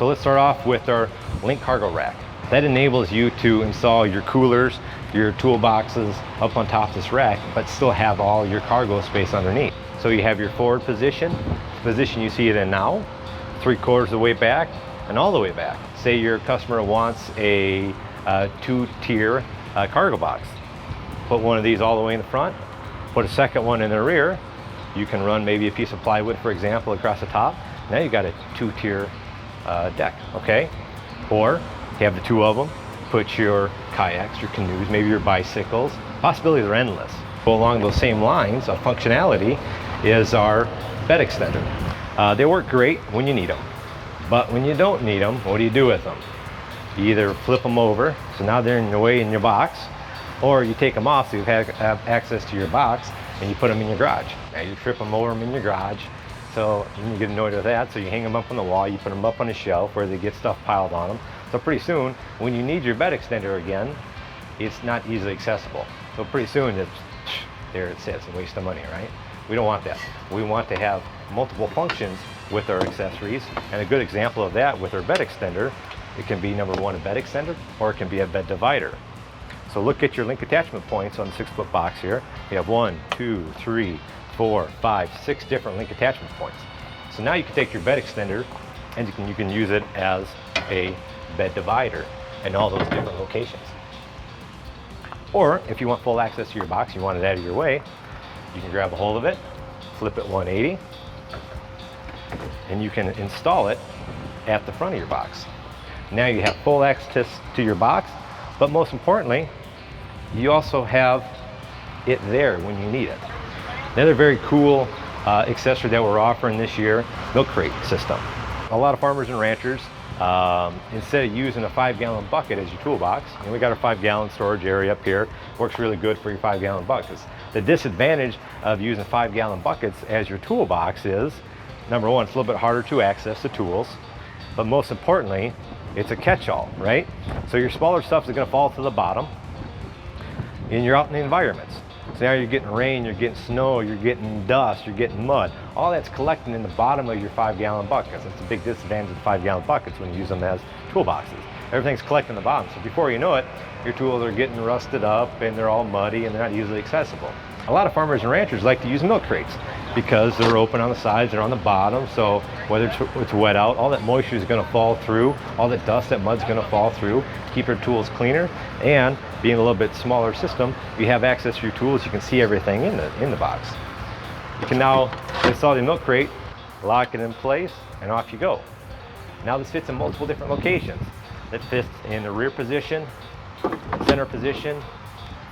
So let's start off with our Linq cargo rack. That enables you to install your coolers, your toolboxes up on top of this rack, but still have all your cargo space underneath. So you have your forward position, the position you see it in now, 3/4 of the way back, and all the way back. Say your customer wants a 2-tier cargo box. Put one of these all the way in the front, put a second one in the rear. You can run maybe a piece of plywood, for example, across the top. Now you got a 2-tier deck, okay? Or you have the 2 of them, put your kayaks, your canoes, maybe your bicycles. Possibilities are endless. Go along those same lines of functionality is our bed extender. They work great when you need them, but when you don't need them, what do you do with them? You either flip them over, so now they're in the way in your box, or you take them off so you have access to your box and you put them in your garage. Now you trip them over them in your garage, so you get annoyed with that, so you hang them up on the wall, you put them up on a shelf where they get stuff piled on them. So pretty soon, when you need your bed extender again, it's not easily accessible. So pretty soon, there it sits, a waste of money, right? We don't want that. We want to have multiple functions with our accessories, and a good example of that with our bed extender, it can be number 1, a bed extender, or it can be a bed divider. So look at your Linq attachment points on the 6-foot box here. You have 1, 2, 3, 4, 5, 6 different Linq attachment points. So now you can take your bed extender and you can use it as a bed divider in all those different locations. Or if you want full access to your box, you want it out of your way, you can grab a hold of it, flip it 180, and you can install it at the front of your box. Now you have full access to your box, but most importantly, you also have it there when you need it. Another very cool accessory that we're offering this year, milk crate system. A lot of farmers and ranchers, instead of using a 5-gallon bucket as your toolbox, we got our 5-gallon storage area up here, works really good for your 5-gallon buckets. The disadvantage of using 5-gallon buckets as your toolbox is, number 1, it's a little bit harder to access the tools, but most importantly, it's a catch-all, right? So your smaller stuff is going to fall to the bottom, and you're out in the environments. So now you're getting rain, you're getting snow, you're getting dust, you're getting mud. All that's collecting in the bottom of your 5-gallon buckets. That's a big disadvantage of the 5-gallon buckets when you use them as toolboxes. Everything's collecting the bottom, so before you know it, your tools are getting rusted up and they're all muddy and they're not easily accessible. A lot of farmers and ranchers like to use milk crates because they're open on the sides, they're on the bottom, so whether it's wet out, all that moisture is going to fall through, all that dust, that mud's going to fall through, keep your tools cleaner, and being a little bit smaller system, you have access to your tools, you can see everything in the box. You can now install the milk crate, lock it in place, and off you go. Now this fits in multiple different locations. It fits in the rear position, center position,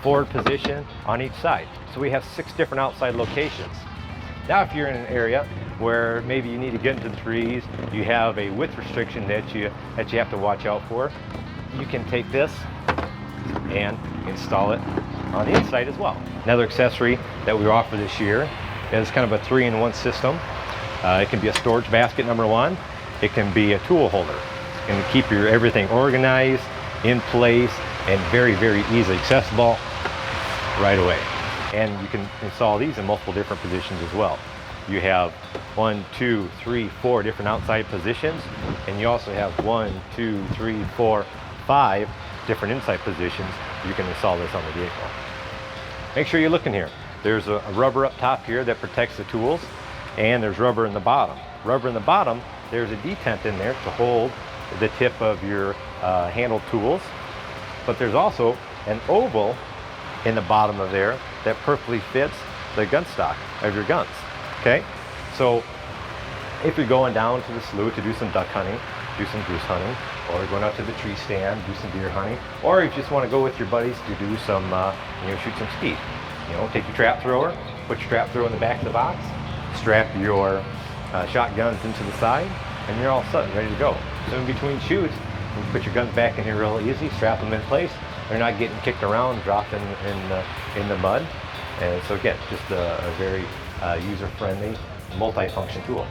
forward position, on each side. So we have 6 different outside locations. Now if you're in an area where maybe you need to get into the trees, you have a width restriction that you have to watch out for, you can take this and install it on the inside as well. Another accessory that we offer this year is kind of a 3-in-1 system. It can be a storage basket, number 1. It can be a tool holder. And keep your everything organized, in place, and very, very easily accessible right away. And you can install these in multiple different positions as well. You have 1, 2, 3, 4 different outside positions, and you also have 1, 2, 3, 4, 5 different inside positions. You can install this on the vehicle. Make sure you look in here. There's a rubber up top here that protects the tools, and there's rubber in the bottom. Rubber in the bottom, there's a detent in there to hold the tip of your handled tools, but there's also an oval in the bottom of there that perfectly fits the gun stock of your guns. Okay, so if you're going down to the slough to do some duck hunting, do some goose hunting, or going out to the tree stand, do some deer hunting, or if you just want to go with your buddies to do some, shoot some skeet. Take your trap thrower, put your trap thrower in the back of the box, strap your shotguns into the side, and you're all set, ready to go. So in between shoots, you put your guns back in here real easy, strap them in place. They're not getting kicked around, dropped in the mud. And so again, just a very user-friendly, multi-function tool.